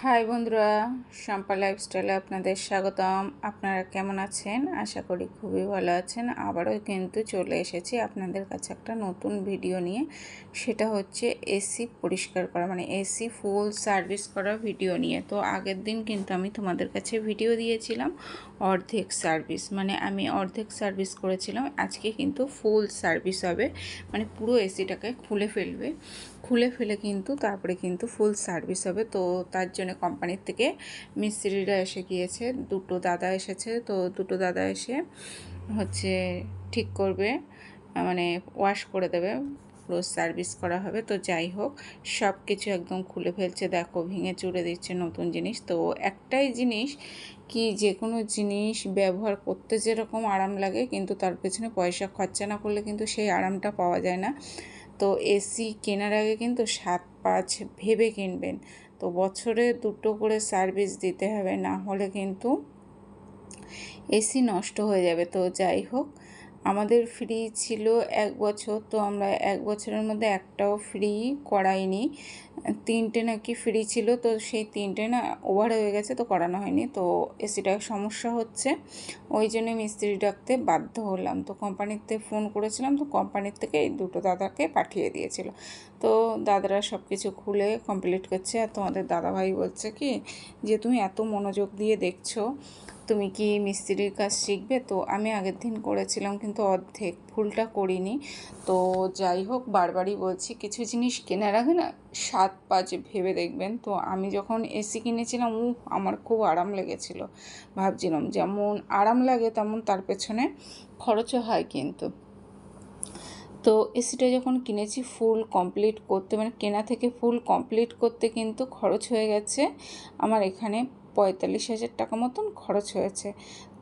High বন্ধুরা, শম্পা লাইফস্টাইলে আপনাদের স্বাগতম। আপনারা কেমন আছেন? আশা করি খুবই ভালো আছেন। আবারও কিন্তু চলে এসেছি আপনাদের কাছে একটা নতুন ভিডিও নিয়ে। সেটা হচ্ছে এসি পরিষ্কার করা, মানে এসি ফুল সার্ভিস করা ভিডিও নিয়ে। তো আগের দিন কিন্তু আমি তোমাদের কাছে ভিডিও দিয়েছিলাম অর্ধেক সার্ভিস, মানে আমি অর্ধেক সার্ভিস করেছিলাম। আজকে কিন্তু ফুল সার্ভিস হবে, মানে পুরো এসিটাকে খুলে ফেলে কিন্তু তারপরে কিন্তু ফুল সার্ভিস হবে। তো তার জন্য কোম্পানির থেকে মিস্ত্রিরা এসে গিয়েছে, দুটো দাদা এসেছে। তো দুটো দাদা এসে হচ্ছে ঠিক করবে, মানে ওয়াশ করে দেবে, পুরো সার্ভিস করা হবে। তো যাই হোক, সব কিছু একদম খুলে ফেলছে, দেখো ভেঙে চুরে দিচ্ছে নতুন জিনিস। তো একটাই জিনিস কি, যে কোনো জিনিস ব্যবহার করতে যেরকম আরাম লাগে, কিন্তু তার পেছনে পয়সা খরচা না করলে কিন্তু সেই আরামটা পাওয়া যায় না। তো এসি কেনার আগে কিন্তু 7-5 ভেবে কিনবেন। তো বছরে 2টো করে সার্ভিস দিতে হবে, না হলে কিন্তু এসি নষ্ট হয়ে যাবে। তো যাই হোক, আমাদের ফ্রি ছিল 1 বছর, তো আমরা 1 বছরের মধ্যে একটাও ফ্রি করাইনি। 3টে নাকি ফ্রি ছিল, তো সেই 3টে না ওভার হয়ে গেছে, তো করানো হয়নি। তো এসিটার সমস্যা হচ্ছে, ওই জন্য মিস্ত্রি ডাকতে বাধ্য হলাম। তো কোম্পানিতে ফোন করেছিলাম, তো কোম্পানির থেকে এই দুটো দাদাকে পাঠিয়ে দিয়েছিল। তো দাদারা সব কিছু খুলে কমপ্লিট করছে। আর তোমাদের দাদাভাই বলছে কি, যে তুমি এত মনোযোগ দিয়ে দেখছো, তুমি কি মিস্ত্রির কাজ শিখবে? তো আমি আগের দিন করেছিলাম, কিন্তু অর্ধেক, ফুলটা করিনি। তো যাই হোক, বারবারই বলছি, কিছু জিনিস কেনার আগে না 7-5 ভেবে দেখবেন। তো আমি যখন এসি কিনেছিলাম, আমার খুব আরাম লেগেছিল। ভাবছিলাম যেমন আরাম লাগে তেমন তার পেছনে খরচও হয় কিন্তু। তো এসিটা যখন কিনেছি, ফুল কমপ্লিট করতে, মানে কেনা থেকে ফুল কমপ্লিট করতে কিন্তু খরচ হয়ে গেছে আমার এখানে 45,000 টাকা মতন খরচ হয়েছে।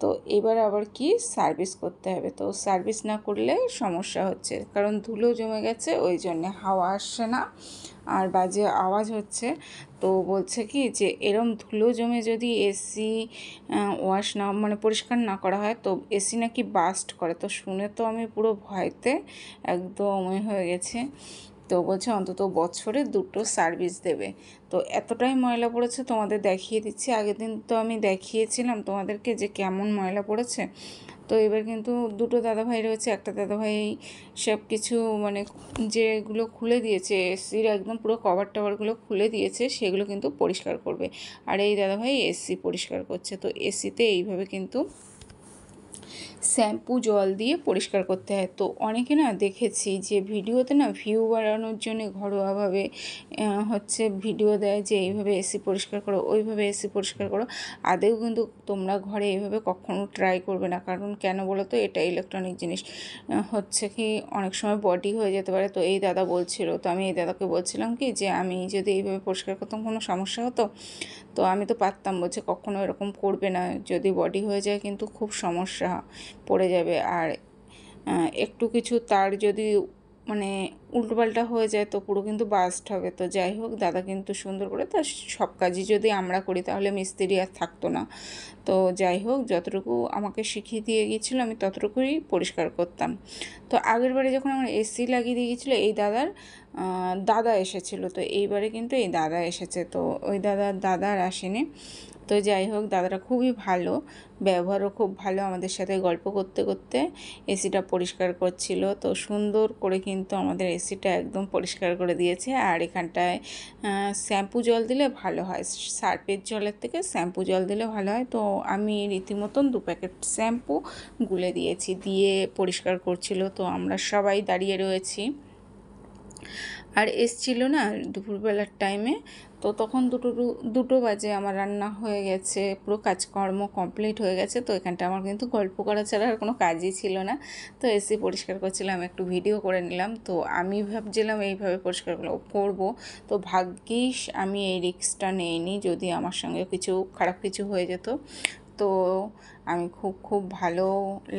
তো এবার আবার কি, সার্ভিস করতে হবে। তো সার্ভিস না করলে সমস্যা হচ্ছে, কারণ ধুলো জমে গেছে, ওই জন্যে হাওয়া আসছে না আর বাজে আওয়াজ হচ্ছে। তো বলছে কি, যে এরম ধুলো জমে যদি এসি ওয়াশ না, মানে পরিষ্কার না করা হয়, তো এসি নাকি বাস্ট করে। তো শুনে তো আমি পুরো ভয়তে একদম হয়ে গেছে। তো বলছে অন্তত বছরে 2টো সার্ভিস দেবে। তো এতটাই ময়লা পড়েছে, তোমাদের দেখিয়ে দিচ্ছি। আগের দিন তো আমি দেখিয়েছিলাম তোমাদেরকে যে কেমন ময়লা পড়েছে। তো এবার কিন্তু দুটো দাদাভাই রয়েছে, একটা দাদাভাই সব কিছু, মানে যেগুলো খুলে দিয়েছে এসির একদম পুরো কভার টভারগুলো খুলে দিয়েছে, সেগুলো কিন্তু পরিষ্কার করবে। আর এই দাদাভাই এসি পরিষ্কার করছে। তো এসিতে এইভাবে কিন্তু শ্যাম্পু জল দিয়ে পরিষ্কার করতে হয়। তো অনেকে না দেখেছি যে ভিডিওতে না ভিউ বাড়ানোর জন্য ঘরোয়াভাবে হচ্ছে ভিডিও দেয় যে এইভাবে এসি পরিষ্কার করো, ওইভাবে এসি পরিষ্কার করো। আদেও কিন্তু তোমরা ঘরে এইভাবে কখনো ট্রাই করবে না। কারণ কেন বলো তো, এটা ইলেকট্রনিক জিনিস, হচ্ছে কি অনেক সময় বডি হয়ে যেতে পারে। তো এই দাদা বলছিল, তো আমি এই দাদাকে বলছিলাম কি, যে আমি যদি এইভাবে পরিষ্কার করতাম কোনো সমস্যা হতো? তো আমি তো পারতাম, বলছে কখনো এরকম করবে না, যদি বডি হয়ে যায় কিন্তু খুব সমস্যা পড়ে যাবে। আর একটু কিছু তার যদি মানে উল্টোপাল্টা হয়ে যায়, তো পুরো কিন্তু বাস্ট হবে। তো যাই হোক, দাদা কিন্তু সুন্দর করে, তার সব কাজই যদি আমরা করি তাহলে মিস্ত্রি আর থাকতো না। তো যাই হোক, যতটুকু আমাকে শিখিয়ে দিয়ে গিয়েছিলো আমি ততটুকুই পরিষ্কার করতাম। তো আগের বারে যখন আমার এসি লাগিয়ে দিয়ে গিয়েছিলো, এই দাদা এসেছিলো। তো এইবারে কিন্তু এই দাদা এসেছে, তো ওই দাদা আর আসেনি। তো যাই হোক, দাদাটা খুবই ভালো, ব্যবহারও খুব ভালো, আমাদের সাথে গল্প করতে করতে এসিটা পরিষ্কার করছিল। তো সুন্দর করে কিন্তু আমাদের এসিটা একদম পরিষ্কার করে দিয়েছে। আর এখানটায় শ্যাম্পু জল দিলে ভালো হয়, সার্ফের জলের থেকে শ্যাম্পু জল দিলে ভালো হয়। তো আমি রীতিমতন 2 প্যাকেট শ্যাম্পু গুলে দিয়েছি, দিয়ে পরিষ্কার করছিল। তো আমরা সবাই দাঁড়িয়ে রয়েছি। আর এসছিল না দুপুরবেলার টাইমে, তো তখন দুটো বাজে, আমার রান্না হয়ে গেছে, পুরো কাজকর্ম কমপ্লিট হয়ে গেছে। তো এখানটা আমার কিন্তু গল্প করা ছাড়া আর কোনো কাজই ছিল না। তো এসে পরিষ্কার করছিলাম, একটু ভিডিও করে নিলাম। তো আমি ভাবছিলাম এইভাবে পরিষ্কার করবো। তো ভাগ্যিস আমি এই রিস্কটা নিইনি, যদি আমার সঙ্গে খারাপ কিছু হয়ে যেত। তো আমি খুব ভালো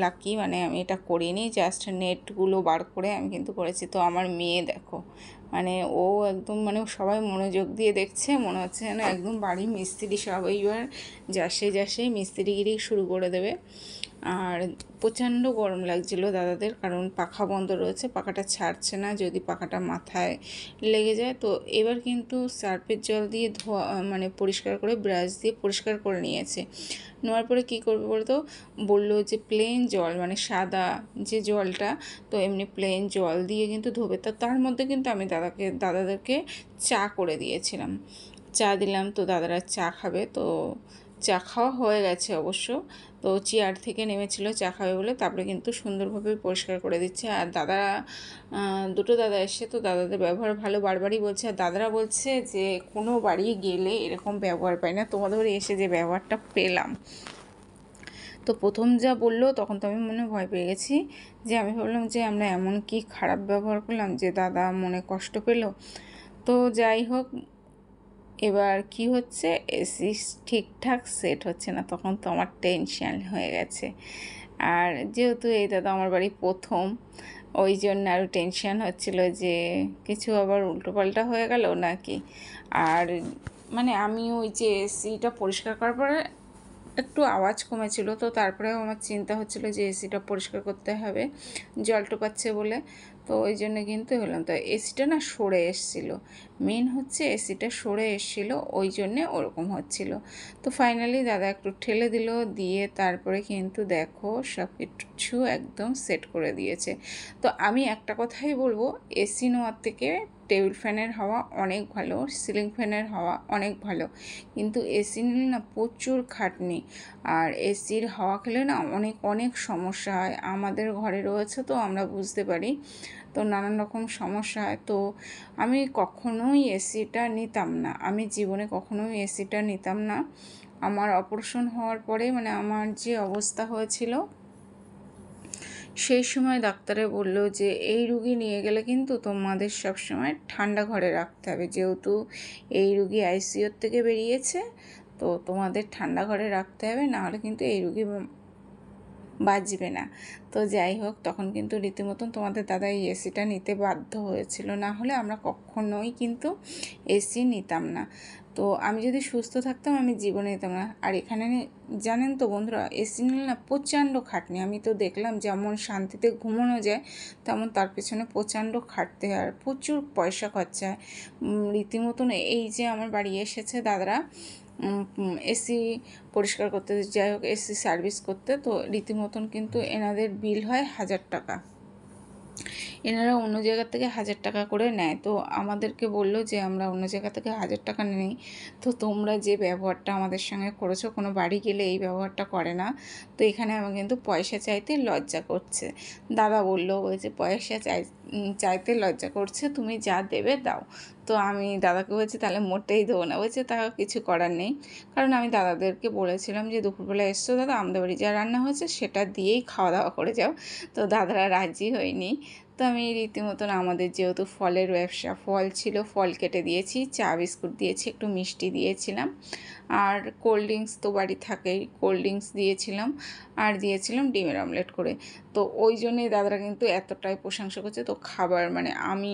লাকি, মানে আমি এটা করিনি, জাস্ট নেটগুলো বার করে আমি কিন্তু করেছি। তো আমার মেয়ে দেখো, মানে ও একদম মানে সবাই মনোযোগ দিয়ে দেখছে, মনে হচ্ছে যেন একদম বাড়ির মিস্ত্রি সব এইবার যাসেই মিস্ত্রিগিরি শুরু করে দেবে। আর প্রচণ্ড গরম লাগছিল দাদাদের, কারণ পাখা বন্ধ রয়েছে, পাখাটা ছাড়ছে না, যদি পাখাটা মাথায় লেগে যায়। তো এবার কিন্তু সার্ফের জল দিয়ে ধোয়া মানে পরিষ্কার করে ব্রাশ দিয়ে পরিষ্কার করে নিয়েছে। নেওয়ার পরে কী করবে বলতো, বললো যে প্লেন জল মানে সাদা যে জলটা, তো এমনি প্লেন জল দিয়ে কিন্তু ধোবে। তো তার মধ্যে কিন্তু আমি দাদাদেরকে চা করে দিয়েছিলাম, চা দিলাম, তো দাদারা চা খাবে। তো চা খাওয়া হয়ে গেছে অবশ্য, তো চেয়ার থেকে নেমেছিল চা খাবে বলে, তারপরে কিন্তু সুন্দরভাবে পরিষ্কার করে দিচ্ছে। আর দাদারা দুটো দাদা এসে, তো দাদাদের ব্যবহার ভালো, বারবারই বলছে। আর দাদারা বলছে যে কোনো বাড়ি গেলে এরকম ব্যবহার পাই না, তোমাদের বাড়ি এসে যে ব্যবহারটা পেলাম। তো প্রথম যা বললো তখন তো আমি মনে ভয় পেয়ে গেছি, যে আমি ভাবলাম যে আমরা এমন কি খারাপ ব্যবহার করলাম যে দাদা মনে কষ্ট পেল। তো যাই হোক, এবার কি হচ্ছে, এসি ঠিকঠাক সেট হচ্ছে না, তখন তো আমার টেনশান হয়ে গেছে। আর যেহেতু এই দাদা আমার বাড়ি প্রথম, ওই জন্য আরও টেনশান হচ্ছিল যে কিছু আবার উল্টোপাল্টা হয়ে গেল নাকি। আর মানে আমি ওই যে এসিটা পরিষ্কার করার পরে একটু আওয়াজ কমেছিল, তো তারপরেও আমার চিন্তা হচ্ছিল যে এসিটা পরিষ্কার করতে হবে, জল টোপাচ্ছে বলে। তো ওই জন্য কিন্তু হলাম, তো এসিটা না সরে এসেছিলো, মেন হচ্ছে এসিটা সরে এসেছিলো, ওই জন্যে ওরকম হচ্ছিল। তো ফাইনালি দাদা একটু ঠেলে দিল, দিয়ে তারপরে কিন্তু দেখো সব কিছু একদম সেট করে দিয়েছে। তো আমি একটা কথাই বলবো, এসি নেওয়ার থেকে টেবিল ফ্যানের হাওয়া অনেক ভালো, সিলিং ফ্যানের হাওয়া অনেক ভালো, কিন্তু এসি নিলে না প্রচুর খাটনি। আর এসির হাওয়া খেলে না অনেক অনেক সমস্যা হয়, আমাদের ঘরে রয়েছে তো আমরা বুঝতে পারি, তো নানান রকম সমস্যা হয়। তো আমি কখনোই এসিটা নিতাম না, আমি জীবনে কখনোই এসিটা নিতাম না। আমার অপারেশন হওয়ার পরে মানে আমার যে অবস্থা হয়েছিল, সেই সময় ডাক্তারে বললো যে এই রুগী নিয়ে গেলে কিন্তু তোমাদের সবসময় ঠান্ডা ঘরে রাখতে হবে, যেহেতু এই রুগী আইসিইউর থেকে বেরিয়েছে, তো তোমাদের ঠান্ডা ঘরে রাখতে হবে, নাহলে কিন্তু এই রুগী বাঁচবে না। তো যাই হোক, তখন কিন্তু রীতিমতন তোমাদের দাদা এই এসিটা নিতে বাধ্য হয়েছিল, না হলে আমরা কখনোই কিন্তু এসি নিতাম না। তো আমি যদি সুস্থ থাকতাম আমি জীবনে নিতাম না। আর এখানে জানেন তো বন্ধুরা, এসি নিলে না প্রচণ্ড খাটনি, আমি তো দেখলাম যেমন শান্তিতে ঘুমানো যায়, তেমন তার পেছনে প্রচণ্ড খাটতে হয়, আর প্রচুর পয়সা খরচা হয়। রীতিমতন এই যে আমার বাড়ি এসেছে দাদারা এসি পরিষ্কার করতে, যাই হোক এসি সার্ভিস করতে, তো রীতিমতন কিন্তু এনাদের বিল হয় 1000 টাকা। এনারা অন্য জায়গা থেকে 1000 টাকা করে নেয়। তো আমাদেরকে বললো যে আমরা অন্য জায়গা থেকে 1000 টাকা নিই, তো তোমরা যে ব্যবহারটা আমাদের সঙ্গে করেছো, কোনো বাড়ি গেলে এই ব্যবহারটা করে না। তো এখানে আমার কিন্তু পয়সা চাইতে লজ্জা করছে। দাদা বললো যে পয়সা চাইতে লজ্জা করছে, তুমি যা দেবে দাও। তো আমি দাদাকে বলছি তাহলে মোটেই দেবো না, বলছে তা কিছু করার নেই, কারণ আমি দাদাদেরকে বলেছিলাম যে দুপুরবেলা এসছো দাদা, আমাদের বাড়ি যা রান্না হয়েছে সেটা দিয়েই খাওয়া দাওয়া করে যাও। তো দাদারা রাজি হয়নি। তো আমি রীতিমতন আমাদের যেহেতু ফলের ব্যবসা, ফল ছিল, ফল কেটে দিয়েছি, চা বিস্কুট দিয়েছি, একটু মিষ্টি দিয়েছিলাম, আর কোল্ড ড্রিঙ্কস তো বাড়ি থাকেই, কোল্ড ড্রিঙ্কস দিয়েছিলাম, আর দিয়েছিলাম ডিমের অমলেট করে। তো ওই জন্যই দাদারা কিন্তু এতটাই প্রশংসা করছে। তো খাবার মানে আমি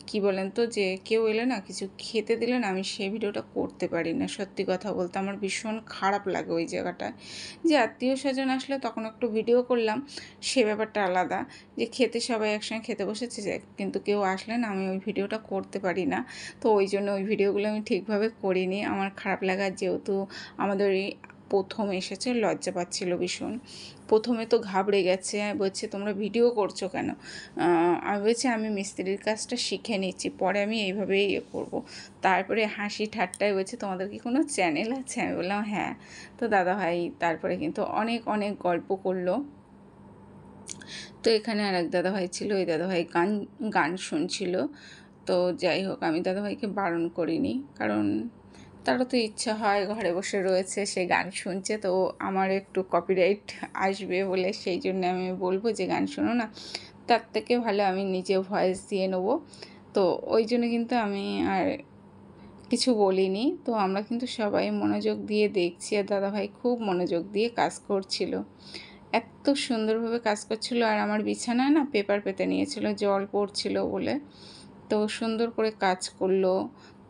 কি বলেন তো, যে কেউ এলে না কিছু খেতে দিলে না, আমি সেই ভিডিওটা করতে পারি না, সত্যি কথা বলতে আমার ভীষণ খারাপ লাগে ওই জায়গাটায়। যে আত্মীয় স্বজন আসলে তখন একটু ভিডিও করলাম, সে ব্যাপারটা আলাদা, যে খেতে সবাই একসঙ্গে খেতে বসেছে, যে কিন্তু কেউ আসলে না আমি ওই ভিডিওটা করতে পারি না। তো ওই জন্য ওই ভিডিওগুলো আমি ঠিকভাবে করিনি, আমার খারাপ লাগা, যেহেতু আমাদের এই প্রথম এসেছে, লজ্জা পাচ্ছিল ভীষণ। প্রথমে তো ঘাবড়ে গেছে, বলছে তোমরা ভিডিও করছো কেন। আমি বলছি আমি মিস্ত্রির কাজটা শিখে নিচ্ছি, পরে আমি এইভাবেই ইয়ে করবো। তারপরে হাসি ঠাট্টায় বলছে তোমাদের কি কোনো চ্যানেল আছে, আমি বললাম হ্যাঁ। তো দাদাভাই তারপরে কিন্তু অনেক অনেক গল্প করলো। তো এখানে আর এক দাদাভাই ছিল, ওই দাদাভাই গান শুনছিল। তো যাই হোক, আমি দাদাভাইকে বারণ করিনি, কারণ তারও তো ইচ্ছা হয়, ঘরে বসে রয়েছে, সে গান শুনছে, তো আমার একটু কপিরাইট আসবে বলে সেই জন্য আমি বলবো যে গান শোনো না, তার থেকে ভালো আমি নিজে ভয়েস দিয়ে নেবো। তো ওই জন্য কিন্তু আমি আর কিছু বলিনি। তো আমরা কিন্তু সবাই মনোযোগ দিয়ে দেখছি, আর দাদাভাই খুব মনোযোগ দিয়ে কাজ করছিল। এত সুন্দরভাবে কাজ করছিল। আর আমার বিছানায় না পেপার পেতে নিয়েছিল, জল পড়ছিল বলে। তো সুন্দর করে কাজ করলো।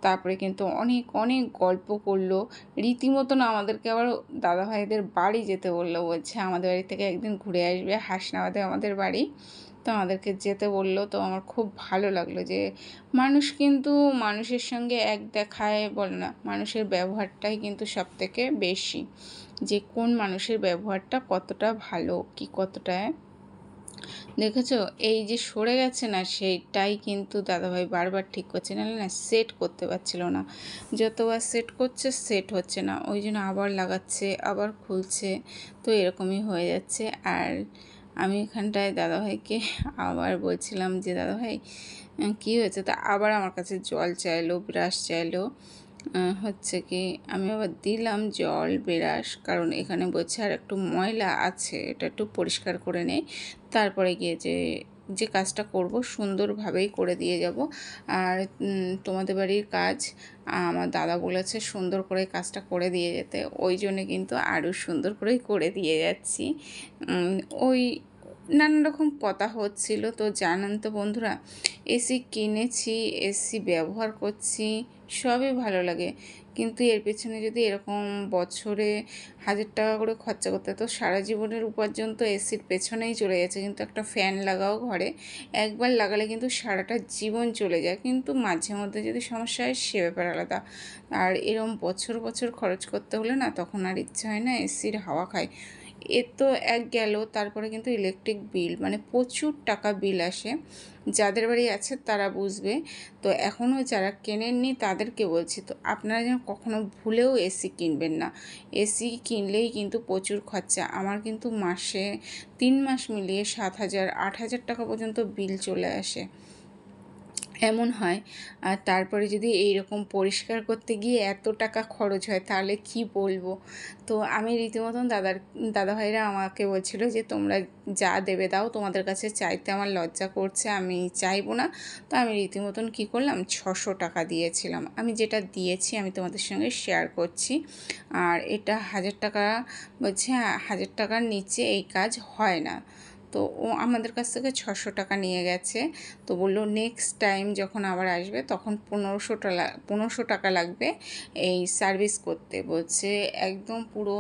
তারপরে কিন্তু অনেক অনেক গল্প করলো। রীতিমতন আমাদেরকে আবার দাদাভাইদের বাড়ি যেতে বললো, বলছে আমাদের বাড়ি থেকে একদিন ঘুরে আসবে, হাসনাবাদে আমাদের বাড়ি। তো আমাদেরকে যেতে বললো। তো আমার খুব ভালো লাগলো যে মানুষ কিন্তু মানুষের সঙ্গে এক দেখায় বলে না, মানুষের ব্যবহারটাই কিন্তু সবথেকে বেশি, যে কোন মানুষের ব্যবহারটা কতটা ভালো কি কতটা। দেখেছো এই যে সরে গেছে না, সেইটাই কিন্তু দাদাভাই বারবার ঠিক করছে, নাহলে না সেট করতে পারছিল না। যতবার সেট করছে সেট হচ্ছে না, ওই জন্য আবার লাগাচ্ছে, আবার খুলছে। তো এরকমই হয়ে যাচ্ছে। আর আমি এখানটায় দাদাভাইকে আবার বলছিলাম যে দাদাভাই কী হয়েছে, তা আবার আমার কাছে জল চাইলো, ব্রাশ চাইলো। হচ্ছে কি আমি আবার দিলাম জল ব্রাশ, কারণ এখানে বলছে আর একটু ময়লা আছে, এটা একটু পরিষ্কার করে নেই, তারপরে গিয়ে যে কাজটা করব সুন্দরভাবেই করে দিয়ে যাব। আর তোমাদের বাড়ির কাজ আমার দাদা বলেছে সুন্দর করে কাজটা করে দিয়ে যেতে, ওই জন্যে কিন্তু আরও সুন্দর করেই করে দিয়ে যাচ্ছি। ওই নানান রকম কথা হচ্ছিল। তো জানেন তো বন্ধুরা, এসি কিনেছি, এসি ব্যবহার করছি, সবই ভালো লাগে, কিন্তু এর পেছনে যদি এরকম বছরে 1000 টাকা করে খরচা করতে, তো সারা জীবনের উপার্জন তো এসির পেছনেই চলে যাচ্ছে। কিন্তু একটা ফ্যান লাগাও ঘরে, একবার লাগালে কিন্তু সারাটা জীবন চলে যায়, কিন্তু মাঝে মধ্যে যদি সমস্যা হয় সে ব্যাপার আলাদা। আর এরম বছর বছর খরচ করতে হলে না, তখন আর ইচ্ছা হয় না এসির হাওয়া খায়। এ তো এক গেল, তারপরে কিন্তু ইলেকট্রিক বিল, মানে প্রচুর টাকা বিল আসে। যাদের বাড়ি আছে তারা বুঝবে। তো এখনও যারা কেনেননি তাদেরকে বলছি, তো আপনারা যেন কখনো ভুলেও এসি কিনবেন না। এসি কিনলেই কিন্তু প্রচুর খরচা। আমার কিন্তু মাসে 3 মাস মিলিয়ে 7,000 8,000 টাকা পর্যন্ত বিল চলে আসে, এমন হয়। আর তারপরে যদি এই রকম পরিষ্কার করতে গিয়ে এত টাকা খরচ হয় তাহলে কি বলবো। তো আমি রীতিমতন দাদাভাইরা আমাকে বলছিল যে তোমরা যা দেবে দাও, তোমাদের কাছে চাইতে আমার লজ্জা করছে, আমি চাইবো না। তো আমি রীতিমতন কী করলাম, 600 টাকা দিয়েছিলাম। আমি যেটা দিয়েছি আমি তোমাদের সঙ্গে শেয়ার করছি। আর এটা 1000 টাকা বলছে, 1000 টাকার নিচে এই কাজ হয় না। তো ও আমাদের কাছ থেকে 600 টাকা নিয়ে গেছে। তো বললো নেক্সট টাইম যখন আবার আসবে তখন 1500 টাকা লাগবে এই সার্ভিস করতে। বলছে একদম পুরো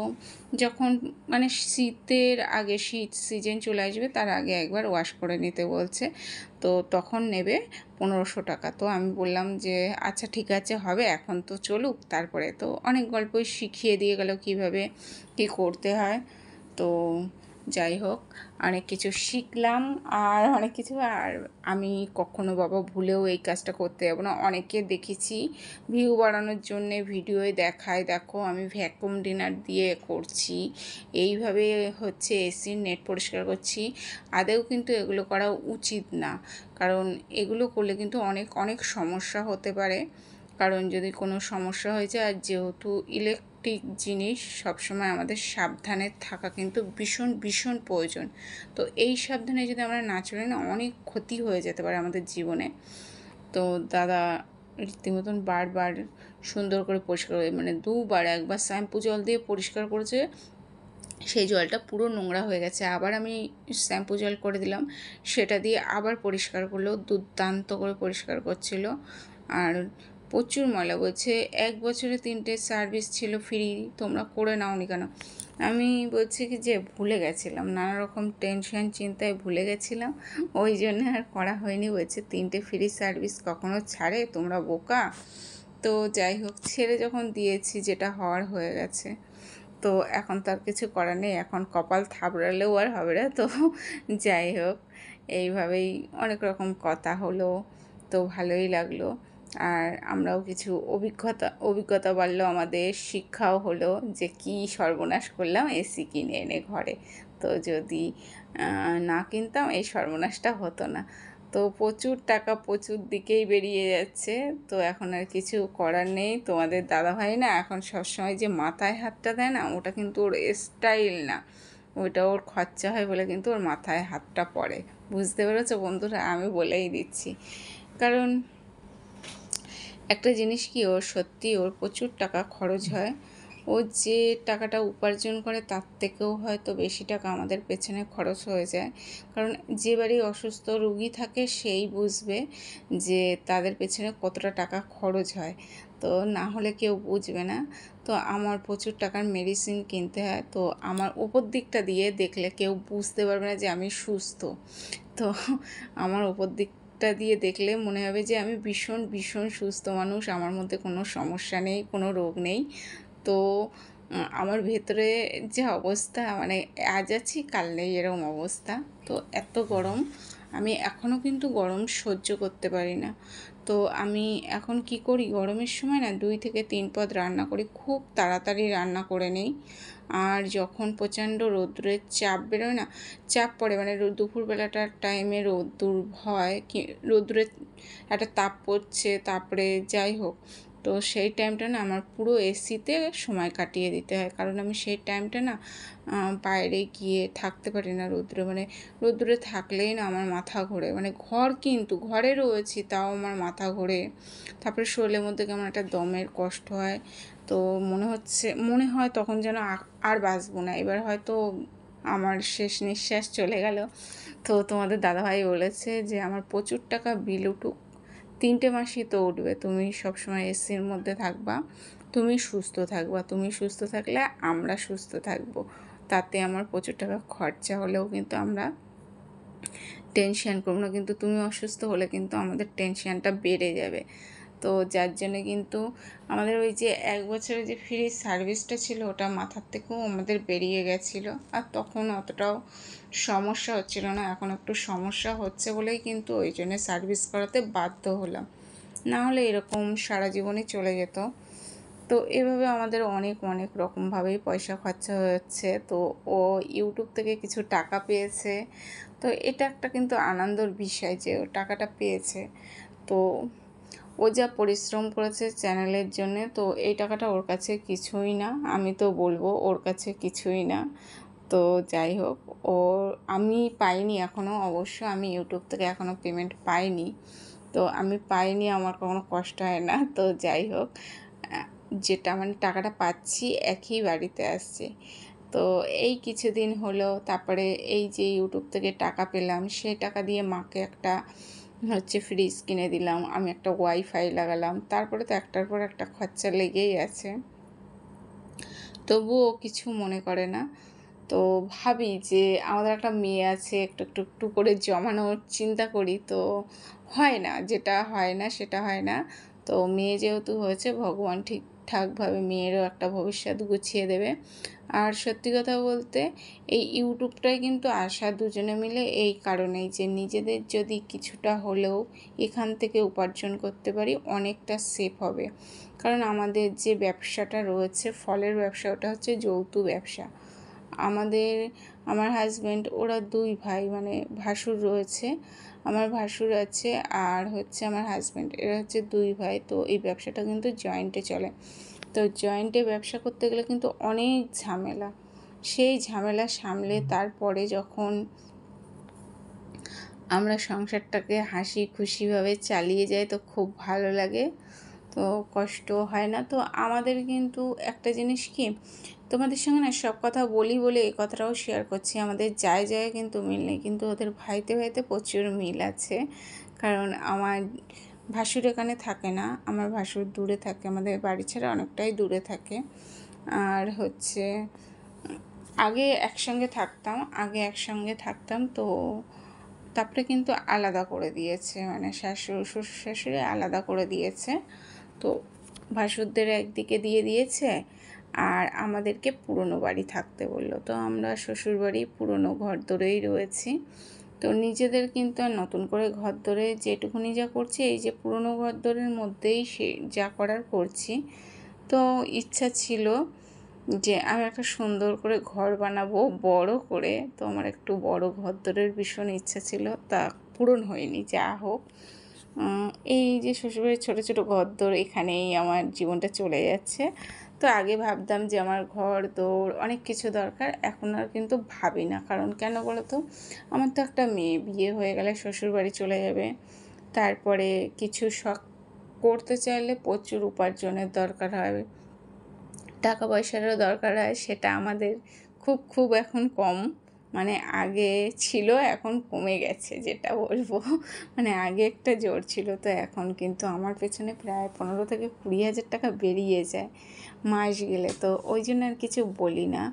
যখন মানে শীতের আগে, শীত সিজন চলে আসবে তার আগে একবার ওয়াশ করে নিতে বলছে। তো তখন নেবে 1500 টাকা। তো আমি বললাম যে আচ্ছা ঠিক আছে হবে, এখন তো চলুক, তারপরে তো অনেক গল্পই শিখিয়ে দিয়ে গেল কীভাবে কী করতে হয়। তো যাই হোক, অনেক কিছু শিখলাম আর অনেক কিছু। আর আমি কখনো বাবা ভুলেও এই কাজটা করতে যাবো না। অনেকে দেখেছি ভিউ বাড়ানোর জন্যে ভিডিওয়ে দেখায়, দেখো আমি ভ্যাকুয়াম ক্লিনার দিয়ে করছি, এইভাবে হচ্ছে এসির নেট পরিষ্কার করছি। আদেও কিন্তু এগুলো করা উচিত না, কারণ এগুলো করলে কিন্তু অনেক অনেক সমস্যা হতে পারে। কারণ যদি কোনো সমস্যা হয়ে যায়, আর যেহেতু ইলেকট্রিক জিনিস সবসময় আমাদের সাবধানে থাকা কিন্তু ভীষণ ভীষণ প্রয়োজন। তো এই সাবধানে যদি আমরা না চলি না, অনেক ক্ষতি হয়ে যেতে পারে আমাদের জীবনে। তো দাদা রীতিমতন বারবার সুন্দর করে পরিষ্কার করে, মানে দুবার, একবার শ্যাম্পু জল দিয়ে পরিষ্কার করেছে, সেই জলটা পুরো নোংরা হয়ে গেছে, আবার আমি শ্যাম্পু জল করে দিলাম, সেটা দিয়ে আবার পরিষ্কার করলো, দুর্দান্ত করে পরিষ্কার করছিল। আর প্রচুর ময়লা, বলছে 1 বছরে 3টে সার্ভিস ছিল ফ্রি, তোমরা করে নাওনি কেন। আমি বলছি কি যে ভুলে গেছিলাম, নানা রকম টেনশন চিন্তায় ভুলে গেছিলাম, ওই জন্য আর করা হয়নি। বলছে 3টে ফ্রি সার্ভিস কখনো ছাড়ে, তোমরা বোকা। তো যাই হোক, ছেড়ে যখন দিয়েছি, যেটা হওয়ার হয়ে গেছে, তো এখন তার কিছু করার নেই, এখন কপাল থাবড়ালেও আর হবে না। তো যাই হোক, এইভাবেই অনেক রকম কথা হলো, তো ভালোই লাগলো। আর আমরাও কিছু অভিজ্ঞতা বাড়লো, আমাদের শিক্ষাও হলো যে কি সর্বনাশ করলাম এসি কিনে এনে ঘরে। তো যদি না কিনতাম এই সর্বনাশটা হতো না। তো প্রচুর টাকা প্রচুর দিকেই বেরিয়ে যাচ্ছে। তো এখন আর কিছু করার নেই। তোমাদের দাদাভাই না এখন সবসময় যে মাথায় হাতটা দেয় না, ওটা কিন্তু ওর স্টাইল না, ওইটা ওর খরচা হয় বলে কিন্তু ওর মাথায় হাতটা পড়ে। বুঝতে পেরেছো বন্ধুরা, আমি বলেই দিচ্ছি। কারণ একটা জিনিস কি, ওর সত্যি ওর প্রচুর টাকা খরচ হয়। ও যে টাকাটা উপার্জন করে তার থেকেও হয়তো বেশি টাকা আমাদের পেছনে খরচ হয়ে যায়। কারণ যে বাড়ি অসুস্থ রুগী থাকে সেই বুঝবে যে তাদের পেছনে কতটা টাকা খরচ হয়, তো না হলে কেউ বুঝবে না। তো আমার প্রচুর টাকার মেডিসিন কিনতে হয়, তো আমার উপর দিকটা দিয়ে দেখলে কেউ বুঝতে পারবে না যে আমি সুস্থ। তো আমার উপর দিকটা দিয়ে দেখলে মনে হবে যে আমি ভীষণ ভীষণ সুস্থ মানুষ, আমার মধ্যে কোনো সমস্যা নেই, কোনো রোগ নেই। তো আমার ভেতরে যে অবস্থা, মানে আজ আছি কাল নেই এরকম অবস্থা। তো এত গরম, আমি এখনও কিন্তু গরম সহ্য করতে পারি না। তো আমি এখন কি করি, গরমের সময় না 2 থেকে 3 পদ রান্না করি, খুব তাড়াতাড়ি রান্না করে নেই। আর যখন প্রচণ্ড রৌদ্রের চাপ বেরোয় না, চাপ পড়ে মানে দুপুরবেলাটার টাইমে রৌদ্র হয়, কি রৌদ্রের একটা তাপ পড়ছে, তারপরে যাই হোক, তো সেই টাইমটা না আমার পুরো এসিতে সময় কাটিয়ে দিতে হয়। কারণ আমি সেই টাইমটা না বাইরে গিয়ে থাকতে পারি না রৌদ্রে, মানে রৌদ্রে থাকলেই না আমার মাথা ঘোরে, মানে কিন্তু ঘরে রয়েছি তাও আমার মাথা ঘোরে। তারপরে শরীরের মধ্যে কেমন একটা দমের কষ্ট হয়। তো মনে হয় তখন যেন আর বাঁচবো না, এবার হয়তো আমার শেষ নিঃশ্বাস চলে গেল। তো তোমাদের দাদাভাই বলেছে যে আমার প্রচুর টাকা বিল উঠুক, 3টে মাসই তো উঠবে, তুমি সবসময় এসির মধ্যে থাকবা, তুমি সুস্থ থাকবা, তুমি সুস্থ থাকলে আমরা সুস্থ থাকবো, তাতে আমার প্রচুর টাকা খরচা হলেও কিন্তু আমরা টেনশন করবো না, কিন্তু তুমি অসুস্থ হলে কিন্তু আমাদের টেনশনটা বেড়ে যাবে। তো যার জন্য কিন্তু আমাদের ওই যে 1 বছরের যে ফ্রি সার্ভিসটা ছিল ওটা মাথার থেকেও আমাদের বেরিয়ে গেছিলো, আর তখন অতটাও সমস্যা হচ্ছিল না, এখন একটু সমস্যা হচ্ছে বলেই কিন্তু ওই জন্য সার্ভিস করাতে বাধ্য হলাম, না হলে এরকম সারা জীবনই চলে যেত। তো এভাবে আমাদের অনেক অনেক রকমভাবেই পয়সা খরচা হচ্ছে। তো ও ইউটিউব থেকে কিছু টাকা পেয়েছে, তো এটা একটা কিন্তু আনন্দের বিষয় যে ও টাকাটা পেয়েছে। তো ও যা পরিশ্রম করেছে চ্যানেলের জন্যে, তো এই টাকাটা ওর কাছে কিছুই না, আমি তো বলবো ওর কাছে কিছুই না। তো যাই হোক, আমি পাইনি এখনও, অবশ্য আমি ইউটিউব থেকে এখনও পেমেন্ট পাইনি, তো আমি পাইনি, আমার কোনো কষ্ট হয় না। তো যাই হোক, যেটা মানে টাকাটা পাচ্ছি একই বাড়িতে আসছে। তো এই কিছুদিন হলো, তারপরে এই যে ইউটিউব থেকে টাকা পেলাম সেই টাকা দিয়ে মাকে একটা ফ্রিজ কিনে দিলাম, আমি একটা ওয়াইফাই লাগালাম, তারপরে তো একটার পর একটা খরচা লেগেই আছে, তবুও কিছু মনে করে না। তো ভাবি যে আমাদের একটা মেয়ে আছে, একটু একটু একটু করে জমানোর চিন্তা করি, তো হয় না, যেটা হয় না সেটা হয় না। তো মেয়ে যেহেতু হয়েছে, ভগবান ঠিকঠাকভাবে মেয়েরও একটা ভবিষ্যৎ গুছিয়ে দেবে। আর সত্যি কথা বলতে এই ইউটিউবটাই কিন্তু আসা দুজনে মিলে এই কারণেই যে নিজেদের যদি কিছুটা হলেও এখান থেকে উপার্জন করতে পারি অনেকটা সেফ হবে। কারণ আমাদের যে ব্যবসাটা রয়েছে ফলের ব্যবসা, ওটা হচ্ছে যৌথ ব্যবসা। আমার হাজব্যান্ড, ওরা 2 ভাই, মানে ভাসুর রয়েছে, আমার ভাসুর আছে আর আমার হাজব্যান্ড, এরা হচ্ছে 2 ভাই। তো এই ব্যবসাটা কিন্তু জয়েন্টে চলে। তো জয়েন্টে ব্যবসা করতে গেলে কিন্তু অনেক ঝামেলা, সেই ঝামেলা সামলে তারপরে যখন আমরা সংসারটাকে হাসি খুশিভাবে চালিয়ে যাই তো খুব ভালো লাগে, তো কষ্ট হয় না। তো আমাদের কিন্তু একটা জিনিস কি, তোমাদের সঙ্গে না সব কথা বলি বলে এই কথাটাও শেয়ার করছি, আমাদের জায়গায় কিন্তু মিল নেই, কিন্তু ওদের ভাইতে ভাইতে প্রচুর মিল আছে। কারণ আমার ভাসুর এখানে থাকে না, আমার ভাসুর দূরে থাকে, আমাদের বাড়ি ছাড়া অনেকটাই দূরে থাকে। আর আগে একসঙ্গে থাকতাম, তো তারপরে কিন্তু আলাদা করে দিয়েছে, মানে শ্বশুর শাশুড়ি আলাদা করে দিয়েছে। তো ভাসুরদের একদিকে দিয়ে দিয়েছে আর আমাদেরকে পুরনো বাড়ি থাকতে বললো। তো আমরা শ্বশুর বাড়ি পুরনো ঘর ধরেই রয়েছি। তো নিজেদের কিন্তু আর নতুন করে ঘর ধরে যেটুকুনি যা করছি, এই যে পুরনো ঘর ধরের মধ্যেই সে যা করার করছি। তো ইচ্ছা ছিল যে আমি একটা সুন্দর করে ঘর বানাবো বড় করে, তো আমার একটু বড় ঘর দরের ভীষণ ইচ্ছা ছিল, তা পূরণ হয়নি, যা হোক। এই যে শ্বশুরবাড়ির ছোটো ছোটো ঘরদোর, এখানেই আমার জীবনটা চলে যাচ্ছে। তো আগে ভাবতাম যে আমার ঘর দৌড় অনেক কিছু দরকার, এখন আর কিন্তু ভাবি না। কারণ কেন বলো তো, আমার তো একটা মেয়ে, বিয়ে হয়ে গেলে শ্বশুরবাড়ি চলে যাবে, তারপরে কিছু শখ করতে চাইলে প্রচুর উপার্জনের দরকার হয়, টাকা পয়সারও দরকার হয়। সেটা আমাদের খুব এখন কম, মানে আগে ছিল, এখন কমে গেছে যেটা বলবো। মানে আগে একটা জোর ছিল, তো এখন কিন্তু আমার পেছনে প্রায় 15,000 থেকে 20,000 টাকা বেরিয়ে যায় মাস গেলে। তো ওই জন্য আর কিছু বলি না।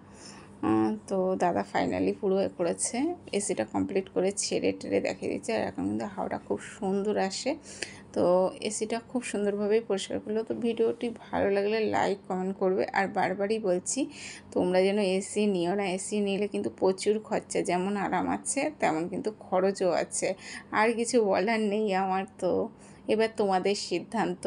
তো দাদা ফাইনালি পুরো করেছে, এসিটা কমপ্লিট করে ছেড়ে টেড়ে দেখিয়ে দিচ্ছে। আর এখন কিন্তু হাওয়াটা খুব সুন্দর আসে, তো এসিটা খুব সুন্দরভাবেই পরিষ্কার করলো। তো ভিডিওটি ভালো লাগলে লাইক কমেন্ট করবে। আর বারবারই বলছি, তোমরা যেন এসি নিও না। এসি নিলে কিন্তু প্রচুর খরচা, যেমন আরাম আছে তেমন কিন্তু খরচও আছে। আর কিছু বলার নেই আমার। তো এবার তোমাদের সিদ্ধান্ত।